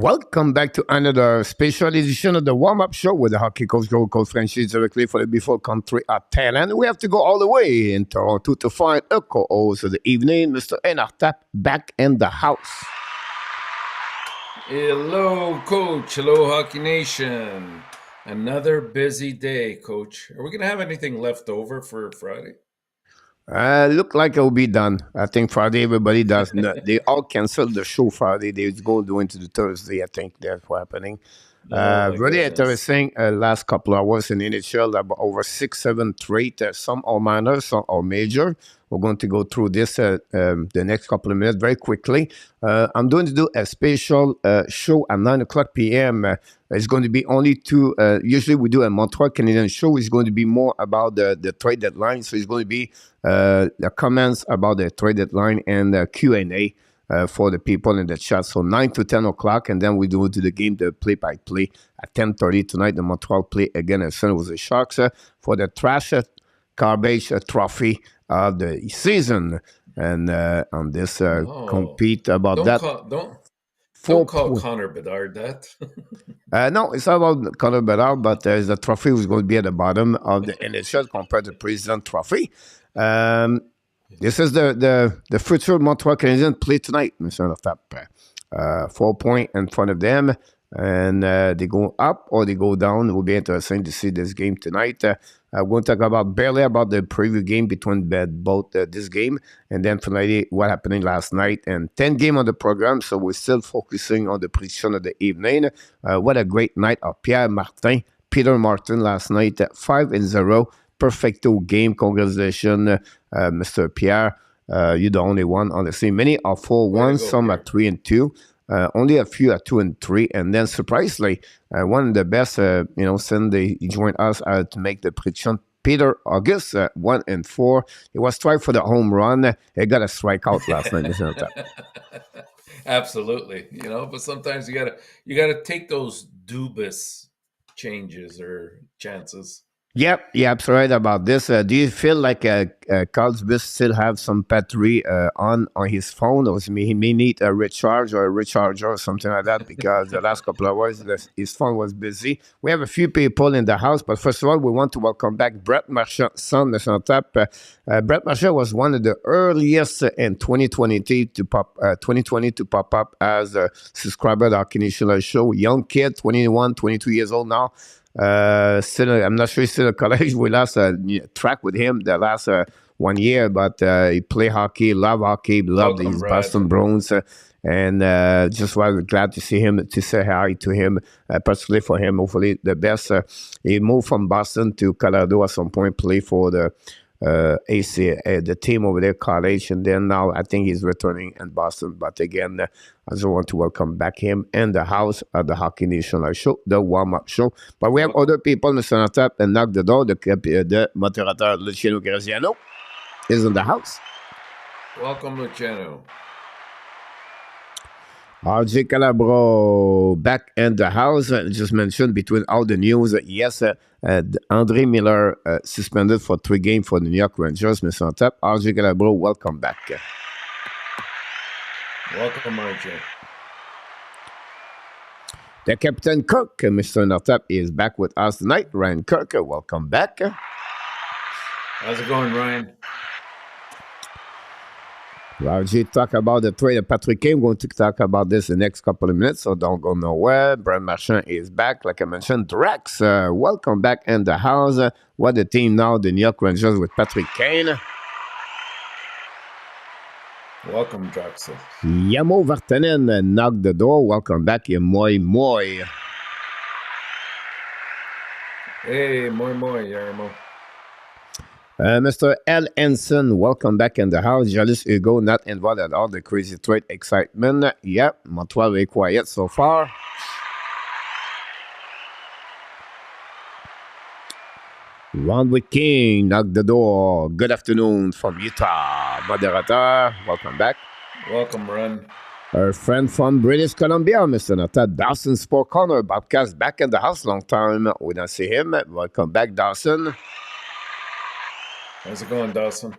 Welcome back to another special edition of the warm-up show with the hockey coach, Gold Coast franchise directly for the beautiful country of Thailand. We have to go all the way in Toronto to find a co-host of the evening, Mr. ENORTAP, back in the house. Hello, Coach. Hello, Hockey Nation. Another busy day, Coach. Are we going to have anything left over for Friday? Look like it'll be done. I think Friday everybody does. No, they all canceled the show Friday. They go into the Thursday. I think that's what's happening. Really interesting. Last couple hours in NHL, about over 6-7 trade. Some are minor, some are major. We're going to go through this the next couple of minutes very quickly. I'm going to do a special show at 9 o'clock p.m. It's going to be only two. Usually we do a Montreal Canadian show. It's going to be more about the trade deadline. So it's going to be the comments about the trade deadline and the Q&A for the people in the chat. So 9 to 10 o'clock, and then we do to the game, the play-by-play at 10:30 tonight. The Montreal play again at San Jose Sharks for the trash garbage trophy of the season. And on this compete about that. Don't call Connor Bedard that. No, it's not about Connor Bedard, but the trophy was going to be at the bottom of the NHL compared to the President Trophy. This is the future Montreal Canadiens play tonight, Mr. ENORTAP. 4 points in front of them, and they go up or they go down. It will be interesting to see this game tonight. I'm going to talk barely about the preview game between both this game and then finally what happened last night. And 10 game on the program, so we're still focusing on the prediction of the evening. What a great night of Peter Martin last night, 5-0. Perfecto game. Congratulations, Mr. Pierre. You're the only one on the scene. Many are 4-1, some are 3-2. Only a few are 2-3, and then surprisingly, one of the best, since he joined us to make the prediction. Peter August, 1-4. He was trying for the home run. He got a strikeout last night. Absolutely, but sometimes you gotta take those dubious changes or chances. Yep, you're right about this. Do you feel like Carlsbus still have some battery on his phone, or he may need a recharge or a recharger or something like that? Because the last couple of hours his phone was busy. We have a few people in the house, but first of all, we want to welcome back Brett Marchand's son, Mr. ENORTAP. Brett Marchand was one of the earliest in 2020 to pop up as a subscriber to our Hockey show. Young kid, 21, 22 years old now. Still, I'm not sure he's still at college. We lost track with him the last 1 year, but he play hockey, love these Boston Bruins, and just was glad to see him, to say hi to him, particularly for him. Hopefully, the best. He moved from Boston to Colorado at some point, play for the AC, the team over there, college, and then now I think he's returning in Boston. But again, I just want to welcome back him in the house at the Hockey Nation show, the warm-up show. But we have other people, Mr. ENORTAP, and knock the door. The moderator, Luciano GRAZIANO, is in the house. Welcome, Luciano. RJ Calabro back in the house. Just mentioned between all the news, yes, Andre Miller suspended for 3 games for the New York Rangers, Mr. ENORTAP. RJ Calabro, welcome back. Welcome, RJ. The Captain Cook, Mr. ENORTAP, is back with us tonight. Ryan Kirk, welcome back. How's it going, Ryan? RJ talk about the trade of Patrick Kane. We're going to talk about this in the next couple of minutes, so don't go nowhere. Brent Marchand is back, like I mentioned. Drax, welcome back in the house. What a team now, the New York Rangers with Patrick Kane. Welcome, Drax. Yamo Vartanen knocked the door. Welcome back, Moi. Hey, Moi, Yarmo. Mr. L. Ensign, welcome back in the house. Jealous Hugo, not involved at all. The crazy trade excitement. Yep, Montreal very quiet so far. Ronwood King knocked the door. Good afternoon from Utah. Moderator, welcome back. Welcome, Ron. Our friend from British Columbia, Mr. ENORTAP, Dawson Sport Corner, Bobcast back in the house. Long time we don't see him. Welcome back, Dawson. How's it going, Dawson?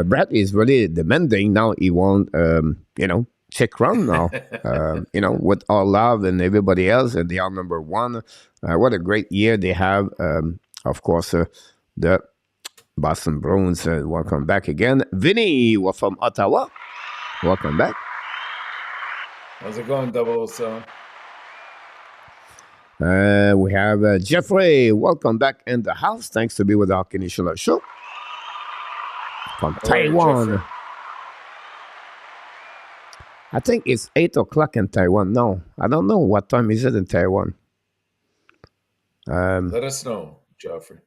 Brad is really demanding now. He won't, check run now. With all love and everybody else, and they are number one. What a great year they have. Of course, the Boston Bruins. Welcome back again, Vinny. We're from Ottawa. Welcome back. How's it going, 007? We have Jeffrey. Welcome back in the house. Thanks to be with our Canadian show from Taiwan. Jeffrey. I think it's 8 o'clock in Taiwan. No, I don't know. What time is it in Taiwan? Let us know, Jeffrey.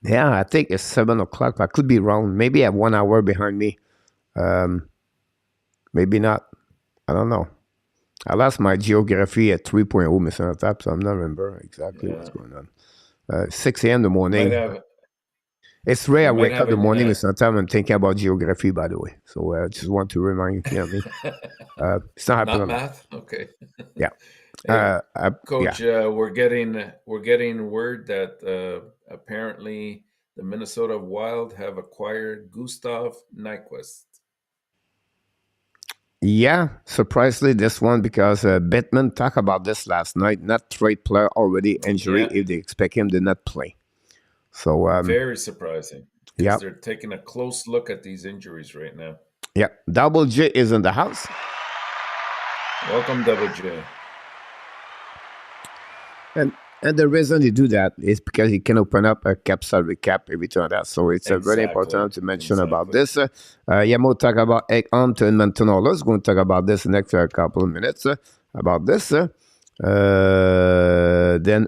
Yeah, I think it's 7 o'clock. I could be wrong. Maybe I have 1 hour behind me. Maybe not. I don't know. I lost my geography at 3.0, Mr. ENORTAP, so I'm not remember exactly what's going on. 6 a.m. in the morning. It's rare I wake up in the morning, Mr. ENORTAP, I'm thinking about geography, by the way. So I just want to remind you, me. It's not happening. Not math? Okay. Yeah. Hey, Coach, yeah. We're getting word that apparently the Minnesota Wild have acquired Gustav Nyquist. Yeah, surprisingly, this one, because Bettman talked about this last night. Not trade player, already injury. If they expect him to not play. So very surprising. Yeah, they're taking a close look at these injuries right now. Yeah, Double J is in the house. Welcome, Double J. And the reason they do that is because he can open up a cap salary cap every time that. So it's very important to mention about this. Yamo talk about HUNTE and Edmonton Oilers. Going to talk about this in the next couple of minutes about this. Then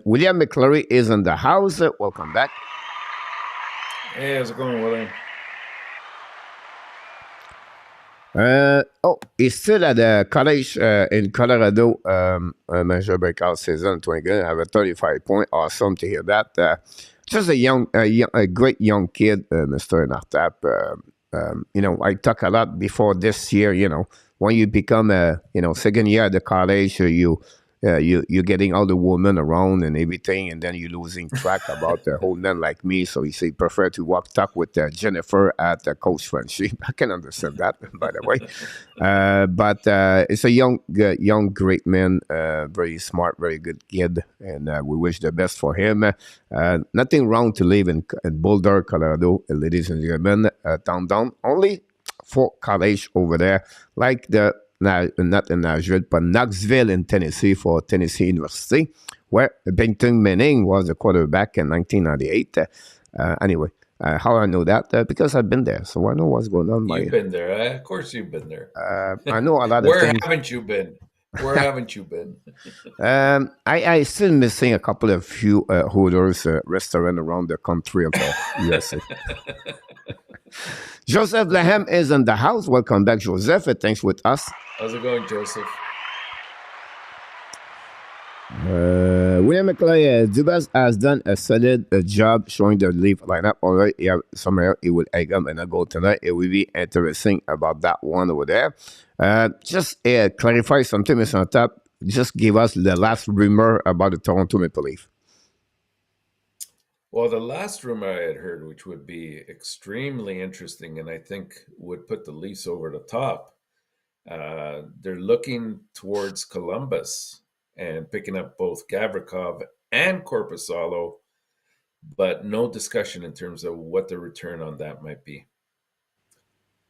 William McClary is in the house. Welcome back. Hey, how's it going, William? He's still at the college in Colorado. Major breakout season 20 good. Have a 35 point. Awesome to hear that. Just a great young kid, Mr. ENORTAP. I talk a lot before this year. When you become second year at the college, you're getting all the women around and everything, and then you're losing track about the whole men like me. So you say prefer to talk with Jennifer at Coach Friendship. I can understand that, by the way. But it's a young, great man, very smart, very good kid, and we wish the best for him. Nothing wrong to live in Boulder, Colorado, ladies and gentlemen. Down, only for college over there, like not in Nashville, but Knoxville in Tennessee for Tennessee University, where Peyton Manning was a quarterback in 1998. Anyway, how I know that? Because I've been there, so I know what's going on. You've been there. Of course you've been there. I know a lot of Where things. Haven't you been? Where haven't you been? I still missing a couple of few Hooters restaurant around the country of the USA. Joseph Lahem is in the house. Welcome back, Joseph. Thanks with us. How's it going, Joseph? William McClay, Dubas has done a solid job showing the Leaf lineup. All right, yeah, somewhere it will egg them and a goal tonight. It will be interesting about that one over there. Just clarify something, Mr. ENORTAP. Just give us the last rumor about the Toronto Maple Leaf. Well, the last rumor I had heard, which would be extremely interesting and I think would put the Leafs over the top, they're looking towards Columbus and picking up both Gavrikov and Korpisalo, but no discussion in terms of what the return on that might be.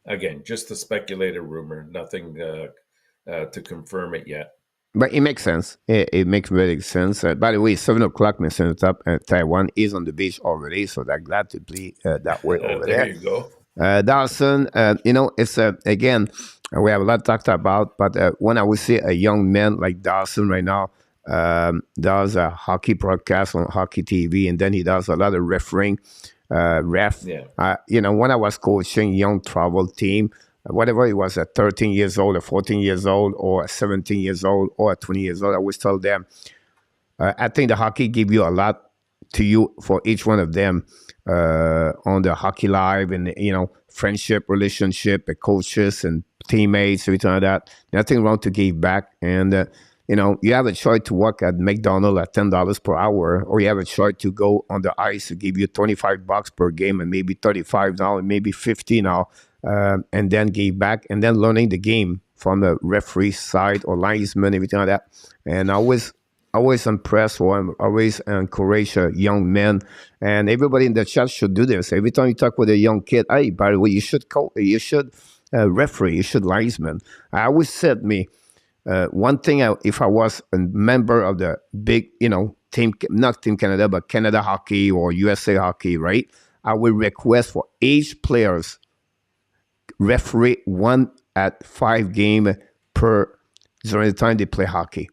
Again, just a speculated rumor, nothing to confirm it yet. But it makes sense. It makes very sense. By the way, 7 o'clock, Mr. ENORTAP, Taiwan is on the beach already, so they're glad to be that way over there. There you go. Dawson, it's again, we have a lot talked about, but when I would say a young man like Dawson right now, does a hockey broadcast on hockey TV, and then he does a lot of refereeing, ref. Yeah. When I was coaching young travel team, whatever it was at 13 years old or 14 years old or 17 years old or 20 years old, I always tell them, I think the hockey give you a lot to you for each one of them on the hockey live and, friendship, relationship, coaches and teammates, everything like that. Nothing wrong to give back. And, you have a choice to work at McDonald's at $10 per hour, or you have a choice to go on the ice to give you $25 per game and maybe $35 now and maybe $50 now. And then give back and then learning the game from the referee side or linesman, everything like that. And I was always impressed or I'm always encourage young men, and everybody in the chat should do this. Every time you talk with a young kid, hey, by the way, you should referee, you should linesman. I always said me, one thing, if I was a member of the big, team, not Team Canada, but Canada Hockey or USA Hockey, right? I would request for each players referee 1 at 5 game per during the time they play hockey.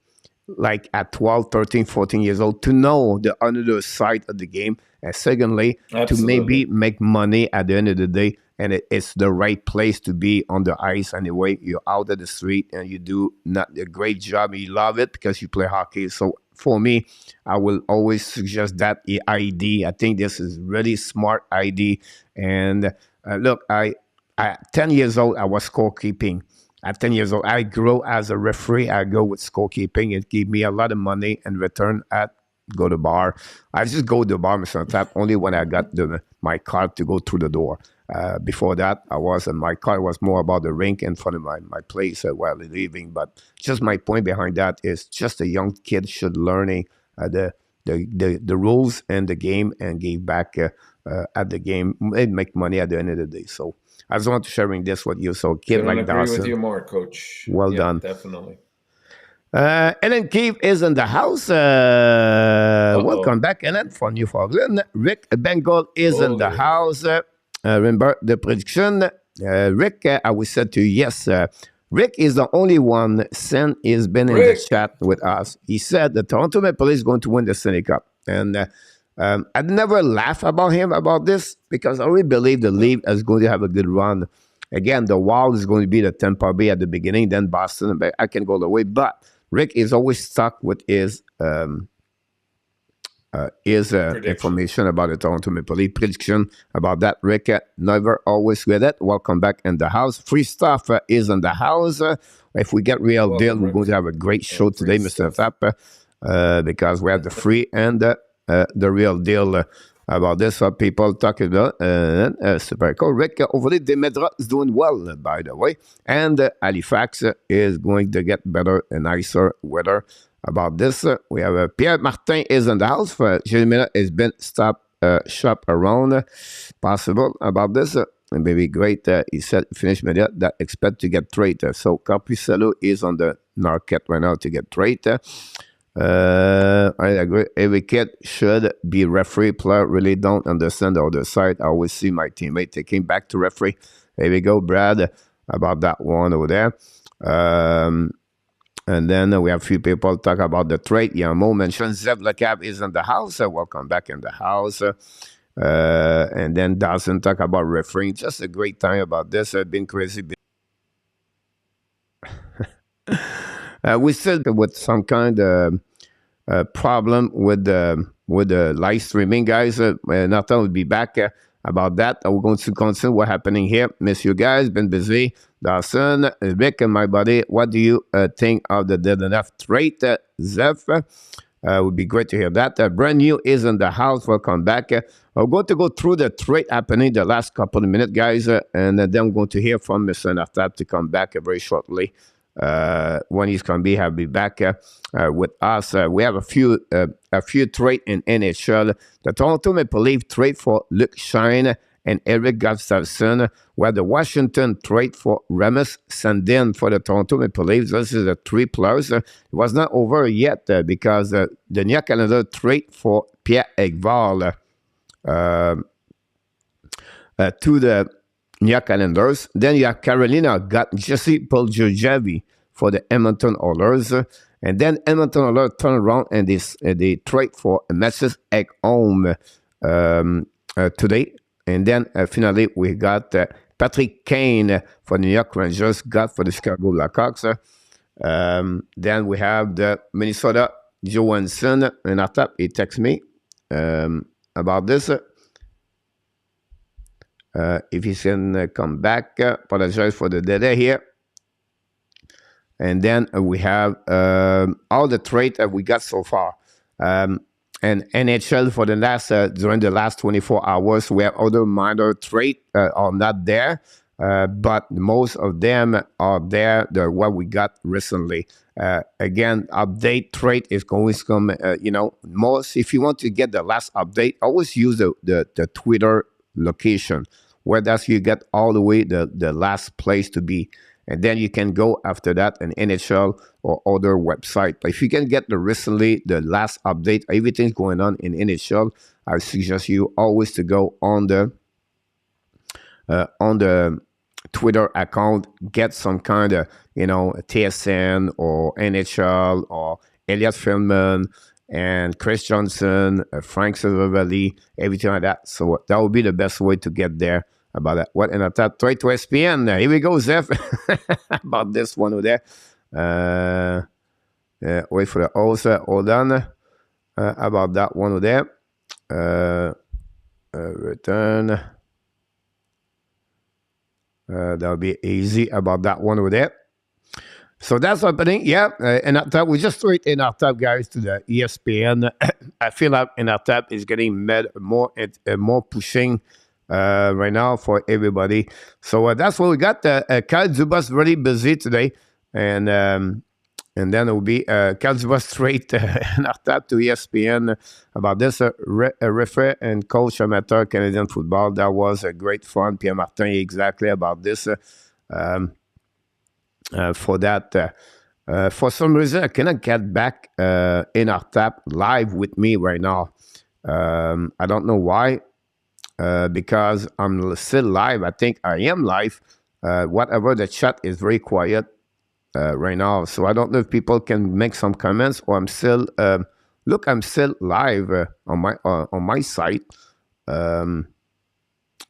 Like at 12, 13, 14 years old, to know the other side of the game. And secondly, to maybe make money at the end of the day. And it's the right place to be on the ice anyway. You're out of the street and you do not a great job. You love it because you play hockey. So for me, I will always suggest that ID. I think this is really smart ID. And look, at 10 years old, I was scorekeeping. At 10 years old, I grow as a referee. I go with scorekeeping. It gave me a lot of money in return go to bar. I just go to the bar, Mr. Tap, only when I got my card to go through the door. Before that, my card was more about the rink in front of my place while leaving. But just my point behind that is just a young kid should learning the rules and the game and give back at the game and make money at the end of the day. So I just want to sharing this with you. So kid like Dawson. I agree with you more, Coach. Well done. Definitely. Ellen Keefe is in the house. Welcome back, Ellen, from Newfoundland. Rick Bengal is in the house. Remember the prediction. Rick, I will say to you, yes. Rick is the only one since he's been in the chat with us. He said the Toronto Maple Leafs is going to win the Stanley Cup. And I'd never laugh about him about this because I really believe the Leafs is going to have a good run. Again, the Wild is going to be the Tampa Bay at the beginning, then Boston. I can go the way. But Rick is always stuck with his information about the Toronto Maple Leafs prediction about that. Rick, never always with it. Welcome back in the house. Free Stuff is in the house. If we get real deal, we're going to have a great show today, Mr. Tap, because we have the free and the real deal about this. What people talk about. Super cool. Rick, over there, Demedra is doing well, by the way. And Halifax is going to get better and nicer weather. About this, we have Pierre Martin is in the house. Jeremy has been shop around possible about this. Maybe great. He said finish media that expect to get trade. So Capucello is on the market right now to get trade. I agree. Every kid should be referee. Player really don't understand the other side. I always see my teammate taking back to referee. There we go, Brad, about that one over there. And then we have a few people talk about the trade. Yamo mentioned Zev Lecab is in the house. Welcome back in the house. And then Dawson talk about refereeing. Just a great time about this. I've been crazy. We still with some kind of problem with the live streaming, guys. Nathan will be back about that. We're going to consider what's happening here. Miss you guys. Been busy. Dawson, Rick, and my buddy, what do you think of the dead enough trade, Zeph? Would be great to hear that. Brand new is in the house. Welcome back. I'm going to go through the trade happening the last couple of minutes, guys, and then I'm going to hear from Mr. ENORTAP to come back very shortly. When he's going to be, he'll be back with us. We have a few trade in NHL. The Toronto Maple Leafs trade for Luciano and Eric Gustafsson, where the Washington trade for Ramus Sandin for the Toronto Maple Leafs. This is a 3+. It was not over yet because the New Canada trade for Pierre Ekval to the New York Islanders. Then you have Carolina got Jesse Puljujarvi for the Edmonton Oilers. And then Edmonton Oilers turn around and they trade for Matthews Ekholm today. And then finally we got Patrick Kane for New York Rangers, got for the Chicago Blackhawks. Then we have the Minnesota Johansson, and after he texts me about this. If he can come back, apologize for the delay here. And then we have all the trade that we got so far. And NHL for the last during the last 24 hours, we have other minor trade are not there. but most of them are there. The what we got recently. Again, update trade is going to come. Most if you want to get the last update, always use the Twitter location, where that's you get all the way the last place to be, and then you can go after that an NHL or other website. But if you can get the last update, everything's going on in NHL, I suggest you always to go on the Twitter account, get some kind of, TSN or NHL or Elliot Feldman and Chris Johnson, Frank Silvervalley, everything like that. So that would be the best way to get there about that. What in a tap trade to SPN? Here we go, Zeph. About this one over there. Wait for the also. Hold on. About that one over there. Return. That'll be easy about that one over there. So that's happening. Yeah, ENORTAP, we just threw it ENORTAP, guys, to the ESPN. I feel like ENORTAP is getting more pushing right now for everybody. So that's what we got. Kyle Dubas really busy today, and then it will be Kyle Dubas straight ENORTAP to ESPN about this referee and coach amateur Canadian football. That was a great fun. Pierre Martin exactly about this. For that, for some reason, I cannot get back ENORTAP live with me right now. I don't know why, because I'm still live. I think I am live. Whatever, the chat is very quiet right now. So I don't know if people can make some comments, or I'm still, I'm still live on my site. So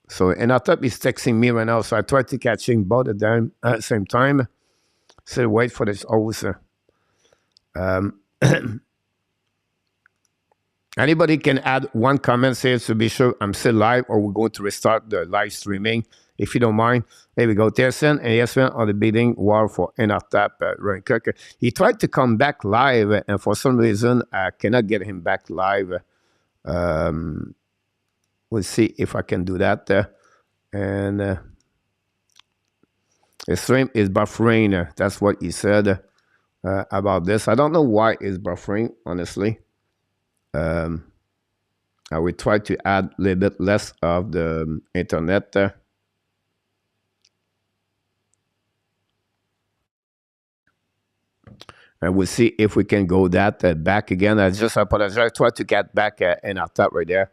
ENORTAP is texting me right now. So I try to catching both of them at the same time. Still wait for this also. Anybody can add one comment, say to be sure I'm still live, or we're going to restart the live streaming, if you don't mind. There we go. TSN and ESPN are the bidding war for ENORTAP. Ryan Kirk. He tried to come back live, and for some reason, I cannot get him back live. We'll see if I can do that. And the stream is buffering. That's what he said about this. I don't know why it's buffering, honestly. I will try to add a little bit less of the internet. And we'll see if we can go that back again. I just apologize. I tried to get back ENORTAP right there.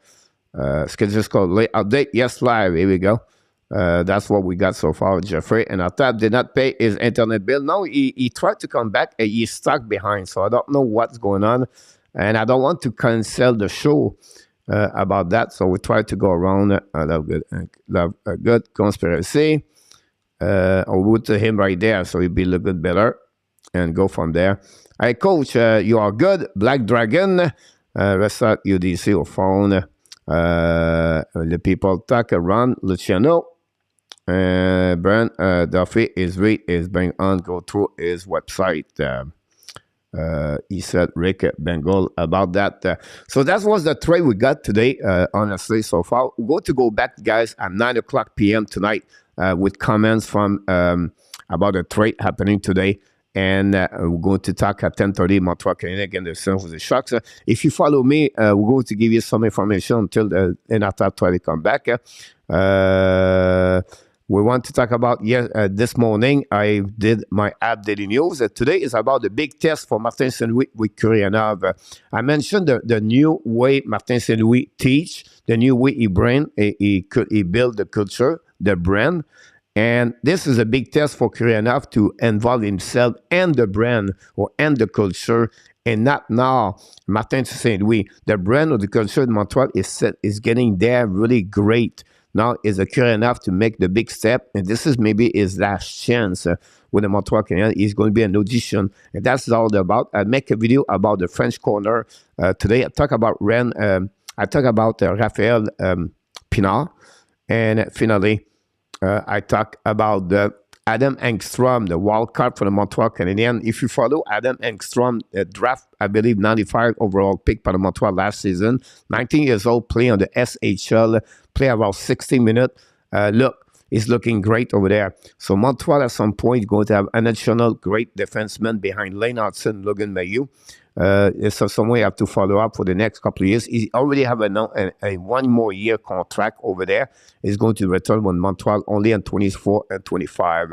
Schedule called late update. Yes, live. Here we go. That's what we got so far. Jeffrey ENORTAP did not pay his internet bill. No, he tried to come back and he's stuck behind. So I don't know what's going on. And I don't want to cancel the show about that. So we try to go around. I love a good conspiracy. I'll root to him right there. So he'll be a little bit better. And go from there. Hey, coach, you are good. Black Dragon. Restart UDC or phone. The people talk around. Luciano. Brent Duffy is being on. Go through his website. He said Rick Bengal about that. So that was the trade we got today, honestly, so far. We're going to go back, guys, at 9 o'clock p.m. tonight with comments from about the trade happening today. And we're going to talk at 10:30 Montreal Canadian again, the San Jose Sharks. If you follow me, we're going to give you some information until the ENORTAP try to come back. We want to talk about, this morning, I did my app daily news. Today is about the big test for Martin Saint-Louis with Kurianov. I mentioned the new way Martin Saint-Louis teach, the new way he build the culture, the brand. And this is a big test for Kurianov to involve himself and the brand and the culture, and not now. Martin Saint-Louis, the brand or the culture in Montreal is getting there really great. Now is a Kurianov to make the big step, and this is maybe his last chance with the Montreal Canadiens. He's going to be an audition, and that's all about. I make a video about the French corner today. I talk about I talk about Raphaël Pinard, and finally. I talk about the Adam Engstrom, the wild card for the Montreal Canadiens. If you follow Adam Engstrom, draft, I believe, 95 overall pick by the Montreal last season, 19 years old, play on the SHL, play about 60 minutes. Look, is looking great over there. So Montreal at some point is going to have an additional great defenseman behind Lane Hudson, Logan Mailloux. So somewhere you have to follow up for the next couple of years. He already have a 1 more year contract over there. He's going to return with Montreal only in 24 and 25.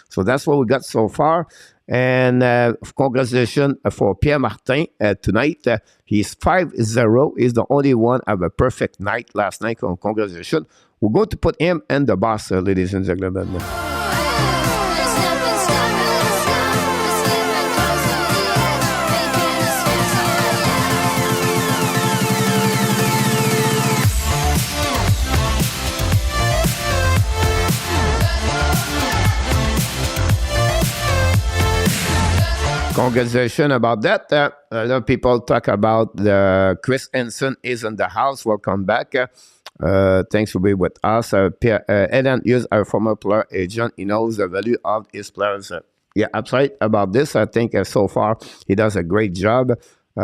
So that's what we got so far. And congratulations for Pierre Martin tonight. He's 5-0. He's the only one have a perfect night last night. Congratulations. We're going to put him in the box, ladies and gentlemen. Congratulations about that. A lot of people talk about Chris Henson is in the house. Welcome back. Thanks for being with us. Eden is our former player agent. He knows the value of his players. Yeah, absolutely about this. I think so far he does a great job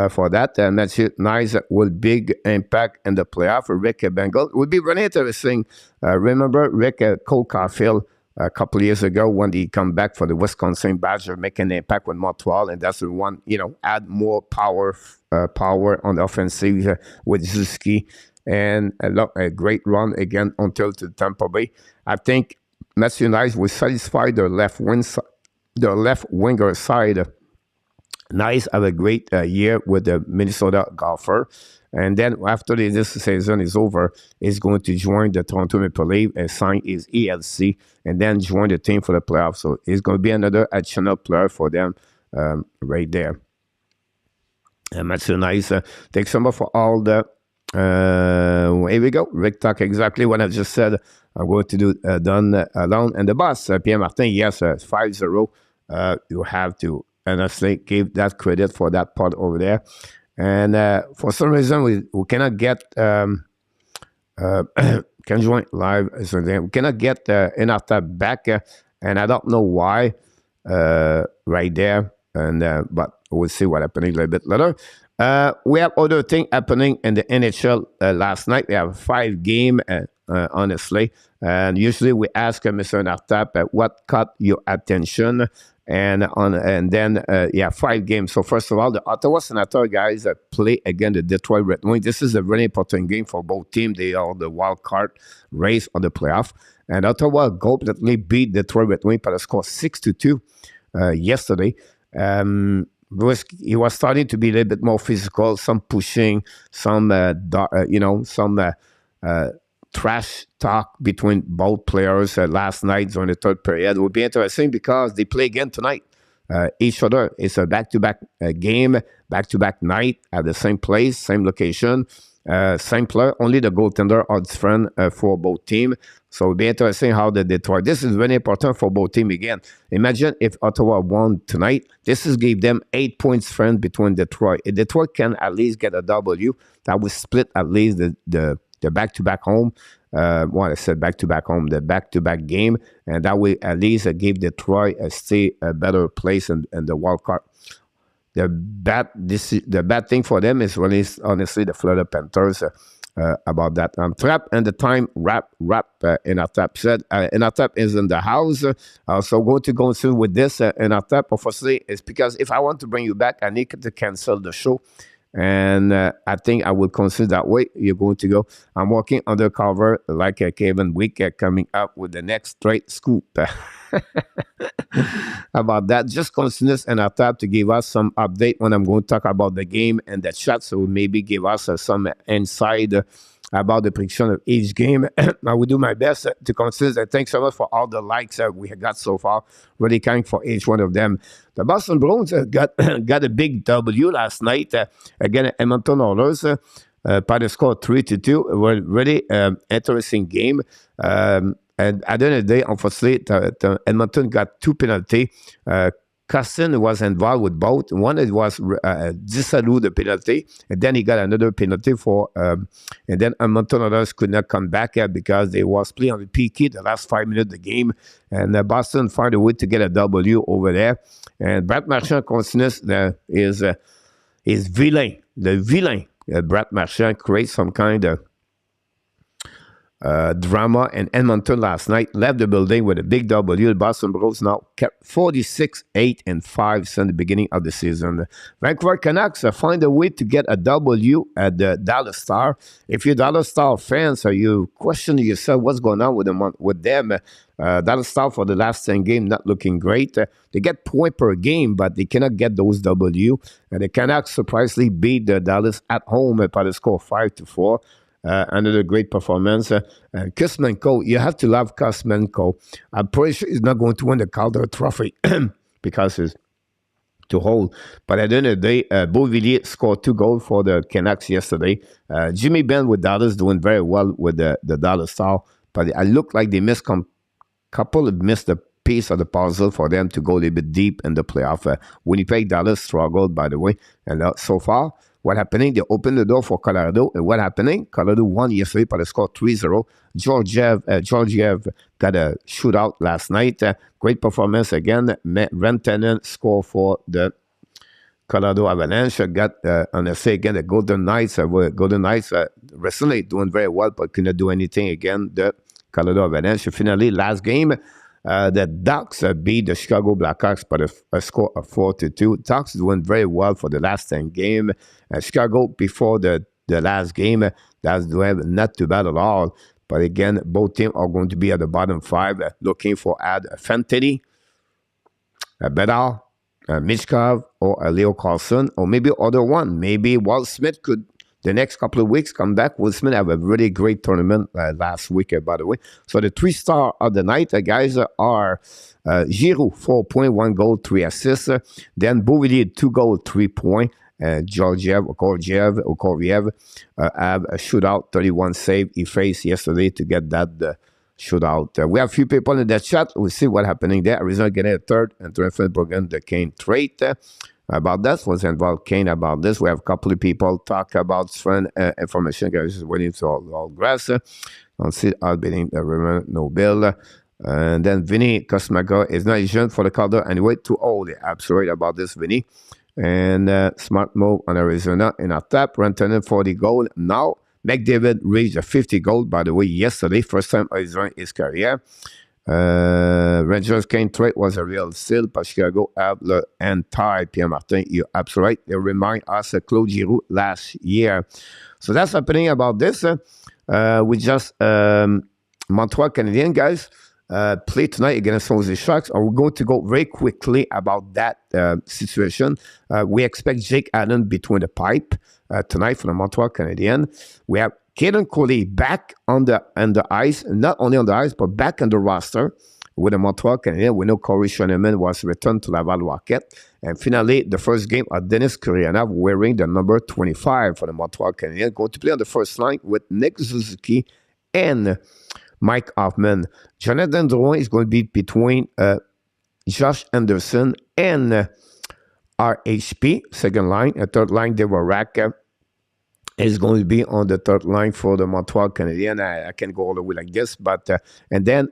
for that. Matthew Nice will big impact in the playoff. Rick Bengal would be really interesting. Remember Rick Cole Caulfield a couple of years ago when he come back for the Wisconsin Badger, making an impact with Montreal, and that's the one, add more power on the offensive with Zuski, and a great run again until to Tampa Bay. I think Matthew Nice will satisfy their left winger side. Nice have a great year with the Minnesota Golfer. And then after this season is over, he's going to join the Toronto Maple Leafs and sign his ELC and then join the team for the playoffs. So he's going to be another additional player for them right there. And that's nice. Thanks so much for all the... here we go. Rick talk exactly what I just said. I'm going to do done alone. And the boss, Pierre Martin, yes, 5-0. You have to honestly give that credit for that part over there. And for some reason, we cannot get can join live. So we cannot get ENORTAP back, and I don't know why. Right there, and but we'll see what happening a little bit later. We have other things happening in the NHL last night. We have 5 games, honestly, and usually we ask Mr. ENORTAP what caught your attention. And then 5 games. So first of all, the Ottawa Senators guys play against the Detroit Red Wings. This is a really important game for both teams. They are the wild card race on the playoff. And Ottawa completely beat Detroit Red Wings by a score 6-2 yesterday. He was starting to be a little bit more physical, some pushing, some trash talk between both players last night during the third period. It will be interesting because they play again tonight. Each other. It's a back-to-back game, back-to-back night at the same place, same location, same player. Only the goaltender are different for both teams. So it'll be interesting how the Detroit. This is very important for both teams again. Imagine if Ottawa won tonight. This is give them 8 points difference between Detroit. If Detroit can at least get a W, that will split at least the back-to-back home. I said back-to-back home, the back-to-back game, and that will at least give Detroit a better place in the wild card. The bad thing for them is really, honestly, the Florida Panthers about that. Trap and the time wrap. ENORTAP said ENORTAP is in the house. So going to go through with this ENORTAP. Obviously, it's because if I want to bring you back, I need to cancel the show. And I think I will consider that way. You're going to go. I'm working undercover like Kevin Wick coming up with the next straight scoop about that. Just consider ENORTAP to give us some update when I'm going to talk about the game and the chat. So maybe give us some insight about the prediction of each game. I will do my best to consider. Thanks so much for all the likes we have got so far. Really kind for each one of them. The Boston Bruins got a big W last night against Edmonton Oilers by the score 3-2. It was a really interesting game. And at the end of the day, unfortunately, Edmonton got 2 penalties. Costin was involved with both. One, it was disallowed the penalty, and then he got another penalty for, and then Edmonton Oilers could not come back because they was playing on the PK the last 5 minutes of the game, and Boston found a way to get a W over there. And Brad Marchand continues is villain. The villain, Brad Marchand creates some kind of drama, and Edmonton last night left the building with a big W. The Boston Bruins now kept 46-8-5 since the beginning of the season. Vancouver Canucks find a way to get a W at the Dallas Star. If you're Dallas Star fans, are you questioning yourself what's going on with them? Dallas Star for the last 10 games not looking great. They get point per game, but they cannot get those W. And the Canucks surprisingly beat the Dallas at home by the score 5-4. Another great performance. Kuzmenko, you have to love Kuzmenko. I'm pretty sure he's not going to win the Calder Trophy because he's too old. But at the end of the day, Beauvillier scored 2 goals for the Canucks yesterday. Jimmy Benn with Dallas doing very well with the Dallas Star. But it looked like they missed the piece of the puzzle for them to go a little bit deep in the playoff. Winnipeg, Dallas struggled, by the way. And so far, what happening? They opened the door for Colorado. And what happening? Colorado won yesterday by the score 3-0. Georgiev got a shootout last night. Great performance again. Rantanen scored for the Colorado Avalanche. Got on the say again the Golden Knights. Recently doing very well, but couldn't do anything again. The Colorado Avalanche. Finally, last game. The Ducks beat the Chicago Blackhawks by a score of 4-2. Ducks doing very well for the last 10 games. Chicago, before the last game, that's doing not too bad at all. But again, both teams are going to be at the bottom 5, looking for Fantini, Bedard, Michkov, or Leo Carlson, or maybe other one. Maybe Walt Smith could, the next couple of weeks, come back. Will Smith have a really great tournament last week, by the way. So the 3-star of the night, guys, are Giroux, 4 points, 1 goal, 3 assists. Then Beauvillier, 2 goals, 3 points. Okoriev have a shootout, 31 save he faced yesterday to get that shootout. We have a few people in the chat. We'll see what's happening there. Arizona getting a third, and Brogan, the Kane trade. About that was involved Kane about this. We have a couple of people talk about friend information. Guys, just waiting to all grass. On see beating the river, no bill. And then Vinny Kosmaga is not Asian for the Calder anyway. Too old. Absolutely right about this, Vinny. And smart move on Arizona in our tap. Rantanen 40 goal. Now McDavid reached a 50 goal, by the way, yesterday. First time Arizona in his career. Rangers Kane trade was a real steal, but Chicago have the entire Pierre Martin. You're absolutely right. They remind us of Claude Giroux last year. So that's happening about this. We just Montreal Canadiens, guys, play tonight against San Jose Sharks. And we're going to go very quickly about that situation. We expect Jake Allen between the pipe tonight for the Montreal Canadiens. We have Caden Coley back on the ice, not only on the ice, but back on the roster with the Montreal Canadiens. We know Corey Schoeneman was returned to Laval Rocket. And finally, the first game of Denis Kuryanov wearing the number 25 for the Montreal Canadiens. Going to play on the first line with Nick Suzuki and Mike Hoffman. Jonathan Drouin is going to be between Josh Anderson and RHP, second line. A third line, Devorak is going to be on the third line for the Montreal Canadiens. I can go all the way like this, but and then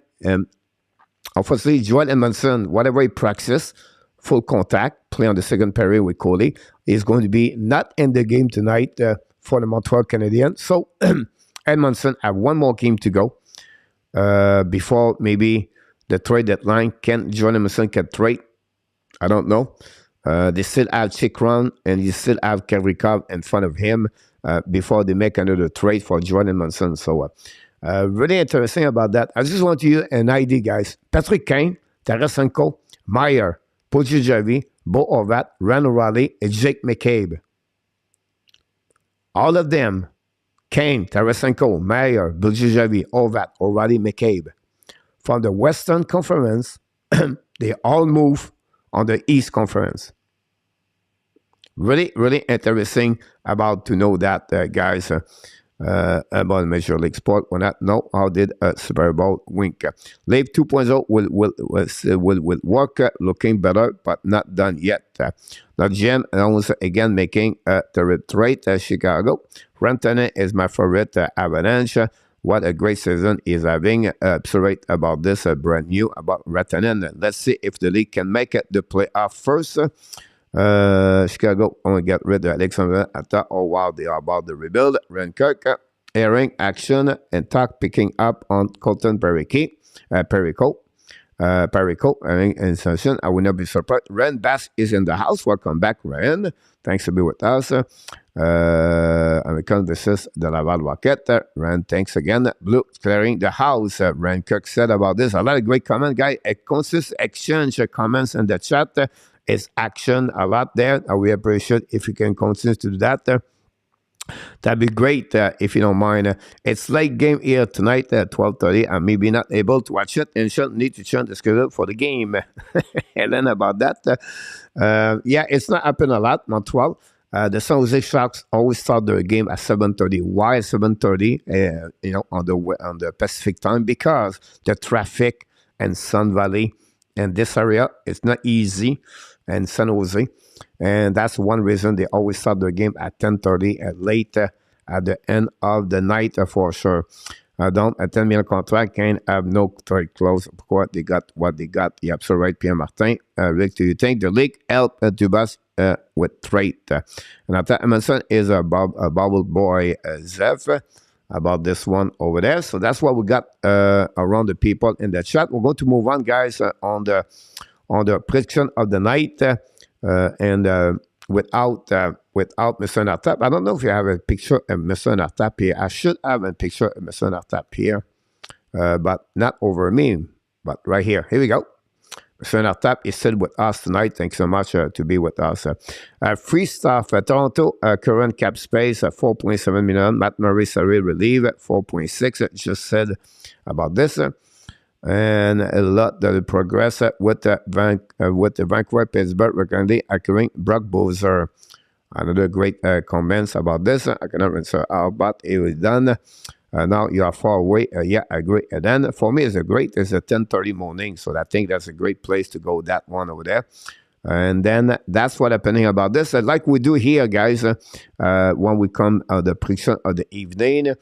obviously Joel Edmondson, whatever he practices, full contact, play on the second period with Coley, is going to be not in the game tonight for the Montreal Canadiens. So Edmondson have one more game to go before maybe the trade deadline. Can Joel Edmondson can trade? I don't know. They still have Chikron and you still have Kerrikov in front of him before they make another trade for Joel Edmondson. So really interesting about that. I just want you an idea, guys. Patrick Kane, Tarasenko, Meyer, Pudzijavi, Bo Horvat, Ran O'Reilly, and Jake McCabe. All of them, Kane, Tarasenko, Meyer, Pudzijavi, Horvat, O'Reilly, McCabe, from the Western Conference, they all move on the East Conference. Really, really interesting about to know that, guys, about Major League Sport. When I know how did Super Bowl wink. Live 2.0 will work, looking better, but not done yet. Now, Jim also again making the retreat. Chicago. Rantanen is my favorite Avalanche. What a great season he's having. Absolutely about this, brand new about Rantanen. Let's see if the league can make it the playoff first. Chicago only get rid of Alexandre. Oh wow, they are about the rebuild. Rankirk, airing action and talk picking up on Colton Perico. Perico, and session. I will not be surprised. Ren Bass is in the house. Welcome back, Ren. Thanks to be with us. American versus the Laval Rocket. Ren, thanks again. Blue clearing the house. Ren Cook said about this. A lot of great comments, guys. A consist exchange comments in the chat. Is action a lot there. We appreciate if you can continue to do that. That'd be great if you don't mind. It's late game here tonight at 12:30. I may be not able to watch it and shall need to change the schedule for the game. And then about that, yeah, it's not happened a lot, not 12. The San Jose Sharks always start their game at 7:30. Why 7:30? On the Pacific time, because the traffic in Sun Valley and this area is not easy, and San Jose. And that's one reason they always start their game at 10:30 at late at the end of the night for sure. Donc, a 10 million contract can't have no trade clause. Pourquoi they got what they got? You're absolutely right, Pierre Martin. Rick, do you think the league helped Dubas with trade? And I thought Emerson is a bubble boy, Zev, about this one over there. So that's what we got around the people in the chat. We're going to move on, guys, on the prediction of the night. And without Mr. ENORTAP, I don't know if you have a picture of Mr. ENORTAP here. I should have a picture of Mr. ENORTAP here, but not over me, but right here. Here we go. Mr. ENORTAP is still with us tonight. Thanks so much to be with us. Free stuff. Toronto current cap space at 4.7 million. Matt Murray salary relief at 4.6. Just said about this. And a lot that progress with the Vancouver Pittsburgh recently acquiring Brock Bowser. Another great comments about this. I cannot answer how, but it was done. Now you are far away. Yeah, I agree. And then for me, it's a 10:30 morning, so I think that's a great place to go. That one over there. And then that's what happening about this. Like we do here, guys, when we come the prediction of the evening.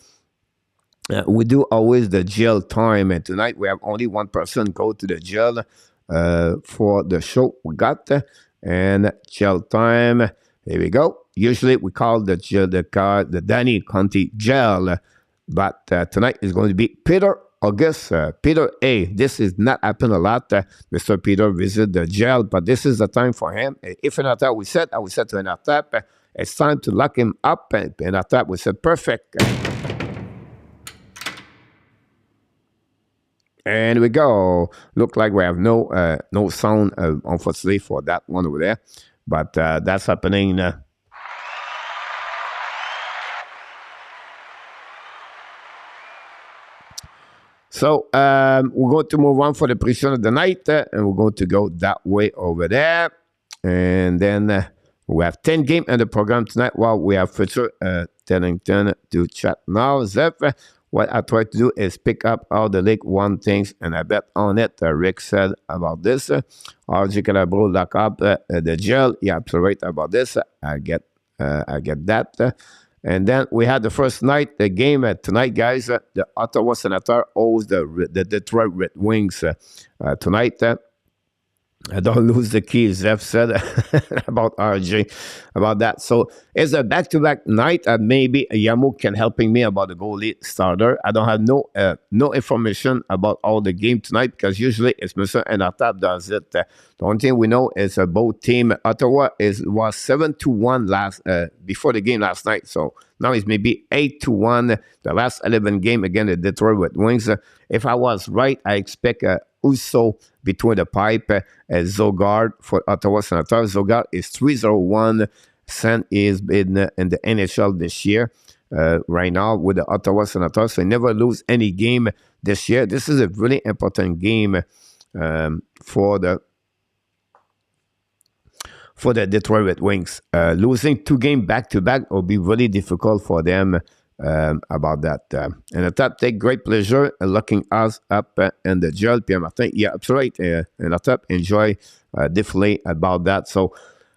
We do always the jail time, and tonight we have only one person go to the jail for the show we got, and jail time. Here we go. Usually we call the jail the Danny County Jail, but tonight is going to be Peter August. Peter A. This is not happen a lot. Mr. Peter visit the jail, but this is the time for him. If ENORTAP, I will say to ENORTAP, it's time to lock him up. And ENORTAP, we said perfect. And we go. Look like we have no sound, unfortunately, for that one over there. But that's happening. So we're going to move on for the prediction of the night. And we're going to go that way over there. And then we have 10 games in the program tonight. Well, we have future telling to chat now. Zeph. What I try to do is pick up all the League One things, and I bet on it. Rick said about this. RG Calabro lock up the jail. Yeah, absolutely right about this. I get that. And then we had the first night, the game tonight, guys. The Ottawa Senators owes the Detroit Red Wings tonight. Don't lose the key, Zeph said about RJ, about that. So it's a back-to-back night. Maybe Yamu can helping me about the goalie starter. I don't have no information about all the game tonight because usually it's Mr. ENORTAP does it. The only thing we know is both team Ottawa was 7-1 last before the game last night. So now it's maybe 8-1. The last 11 game again the Detroit Red Wings. If I was right, I expect also between the pipe, Zogard for Ottawa Senators. Zogard is 301. Sen is in the NHL this year, right now with the Ottawa Senators. So never lose any game this year. This is a really important game for the Detroit Red Wings. Losing 2 games back-to-back will be really difficult for them. About that. And the top take great pleasure in looking us up in the jail, Pierre Martin. Yeah, absolutely. And the top enjoy definitely about that. So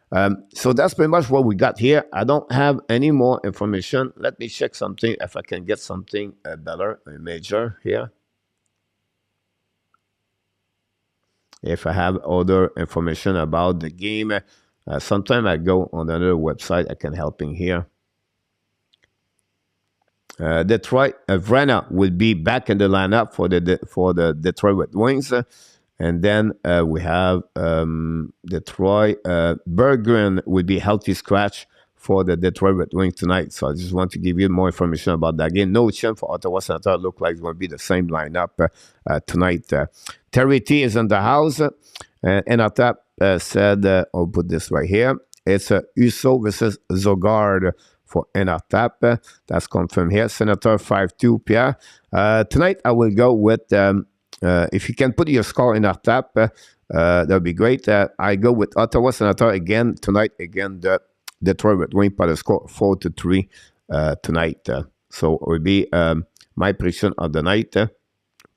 that's pretty much what we got here. I don't have any more information. Let me check something if I can get something better, major here. If I have other information about the game, sometime I go on another website. I can help in here. Detroit, Vrana will be back in the lineup for the Detroit Red Wings. And then we have Detroit. Berggren will be healthy scratch for the Detroit Red Wings tonight. So I just want to give you more information about that game. No chance for Ottawa Senator. Look like it's going to be the same lineup tonight. Terry T is in the house. And ENORTAP said, I'll put this right here. It's Uso versus Zogard for ENORTAP. That's confirmed here. Senator 5-2, Pierre. Tonight I will go with, if you can put your score in ENORTAP, that would be great. I go with Ottawa Senator again tonight. Again, the Detroit Red Wings by the score 4-3 tonight. So it will be my prediction of the night.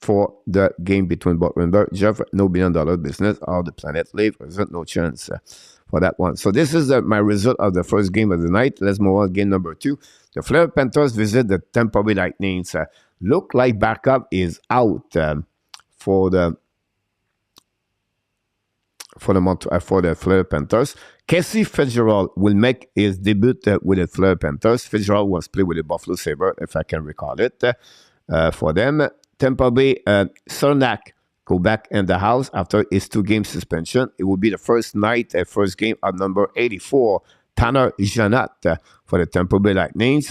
For the game between Butler Jeff, no $1 billion business. All the planet live. There's no chance for that one. So this is my result of the first game of the night. Let's move on. Game number 2. The Florida Panthers visit the Tampa Bay Lightning. Look like backup is out for the Florida Panthers. Casey Fitzgerald will make his debut with the Florida Panthers. Fitzgerald was played with the Buffalo Sabres, if I can recall it, for them. Tampa Bay, Cernak go back in the house after his 2-game suspension. It will be the first night, first game of number 84, Tanner Janot for the Tampa Bay Lightning.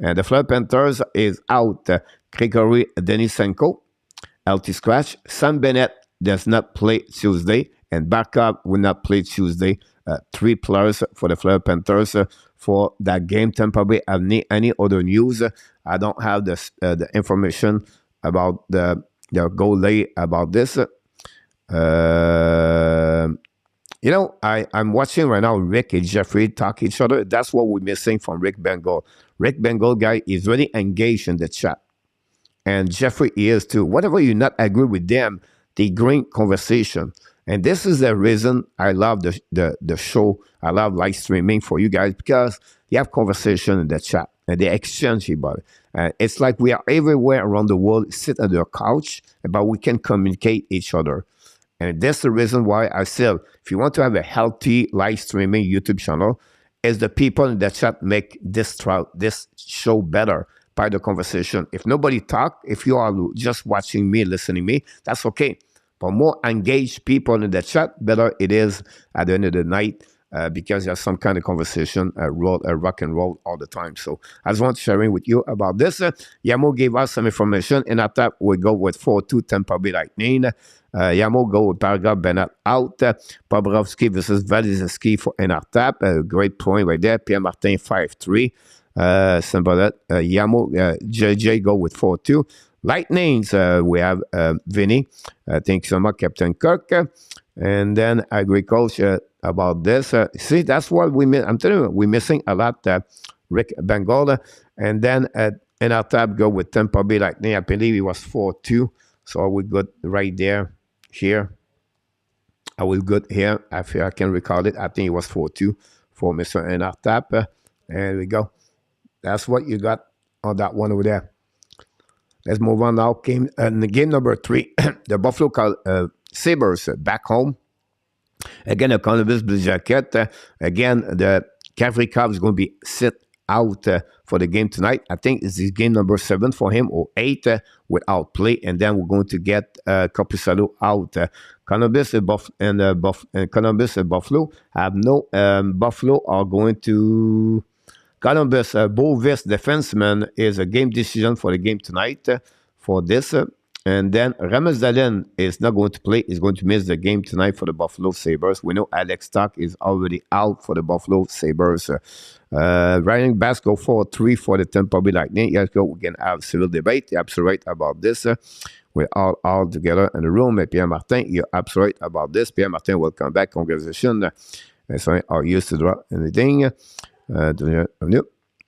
And the Florida Panthers is out. Gregory Denisenko, LT scratch. Sam Bennett does not play Tuesday, and backup will not play Tuesday. 3 players for the Florida Panthers for that game. Tampa Bay have any other news? I don't have the information about the goalie about this. I'm watching right now Rick and Jeffrey talk each other. That's what we're missing from Rick Bengal. Rick Bengal guy is really engaged in the chat. And Jeffrey is too. Whatever you not agree with them, they bring conversation. And this is the reason I love the show. I love live streaming for you guys because you have conversation in the chat and they exchange about it. It's like we are everywhere around the world, sit on the couch, but we can communicate each other. And that's the reason why I said, if you want to have a healthy live streaming YouTube channel, is the people in the chat make this show better by the conversation. If nobody talk, if you are just watching me, listening to me, that's okay. But more engaged people in the chat, better it is at the end of the night. Because there's some kind of conversation, rock and roll all the time. So I just want to share with you about this. Yamo gave us some information. In that tap, we go with 4-2 Tampa Bay Lightning. Yamo go with Paragraph Bennett out. Bobrovsky versus Valizinski for ENORTAP. Great point right there. Pierre Martin 5-3. Simple that. Yamo, JJ go with 4-2. Lightnings, we have Vinny. Thank you so much, Captain Kirk. And then agriculture about this. See, that's what we miss. I'm telling you, we're missing a lot. Rick Bengal. And then in our tab, go with Tampa Bay Lightning. I believe it was 4-2. So I will go right there, here. I will go here. I feel I can recall it. I think it was 4-2 for Mr. ENORTAP. There we go. That's what you got on that one over there. Let's move on now. Game number 3. The Buffalo Sabres back home. Again, the Columbus Blue Jacket. Again, the Gavrikov is going to be sit out for the game tonight. I think it's game number 7 for him, or 8 without play. And then we're going to get Corpusalo out. Columbus and Columbus and Buffalo have no. Buffalo are going to. Columbus, Bovis defenseman is a game decision for the game tonight for this. And then Ramesdalen is not going to play. He's going to miss the game tonight for the Buffalo Sabres. We know Alex Stock is already out for the Buffalo Sabres. Running backs go 4-3 for the Tampa Bay Lightning. Yes, we can have civil debate. You're absolutely right about this. We're all together in the room. Pierre Martin, you're absolutely right about this. Pierre Martin will come back. Congratulations. Are used to draw anything. The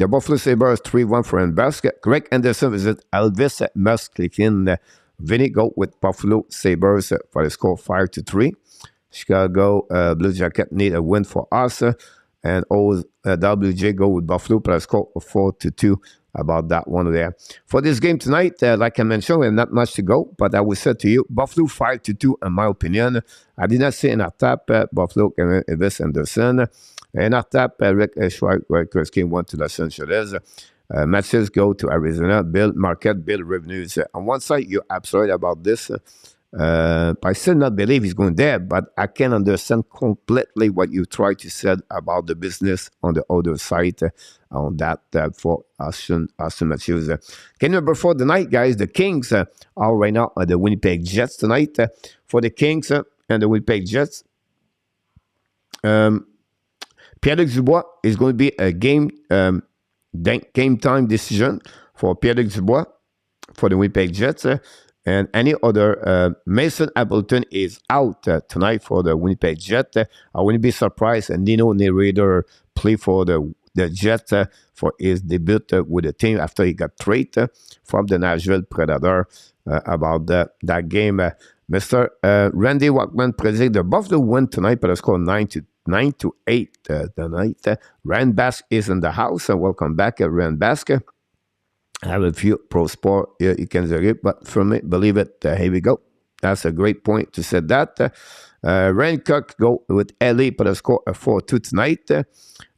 Buffalo Sabres 3-1 for Enbusk. Greg Anderson visit Elvis Musklikin. Vinny go with Buffalo Sabres for the score 5-3. Chicago Blue Jacket need a win for us. And WJ go with Buffalo for the score 4-2. About that one there. For this game tonight, like I mentioned, we have not much to go, but I will say to you, Buffalo 5-2 in my opinion. I did not say in our tap, Buffalo, Elvis Anderson. In our tap, Rick Schwartz, Chris King went to Los Angeles. Matches go to Arizona, build market, build revenues. On one side, you're absolutely about this. I still not believe he's going there, but I can understand completely what you try to say about the business on the other side on that for Austin Matthews. Game number 4 tonight, guys. The Kings are right now at the Winnipeg Jets tonight. For the Kings and the Winnipeg Jets, Pierre-Luc Dubois is going to be a game time decision for Pierre-Luc Dubois for the Winnipeg Jets. And any other, Mason Appleton is out tonight for the Winnipeg Jets. I wouldn't be surprised. And Nino Niederreiter play for the Jets for his debut with the team after he got traded from the Nashville Predator. About that game, Mr. Randy Walkman predicted the Buffalo win tonight, but the score 9-8 tonight. Rand Bask is in the house. Welcome back, Rand Bask. I have a few pro sport here you can say, but for me, believe it, here we go. That's a great point to say that. Rand Cook go with LA for the score 4-2 tonight.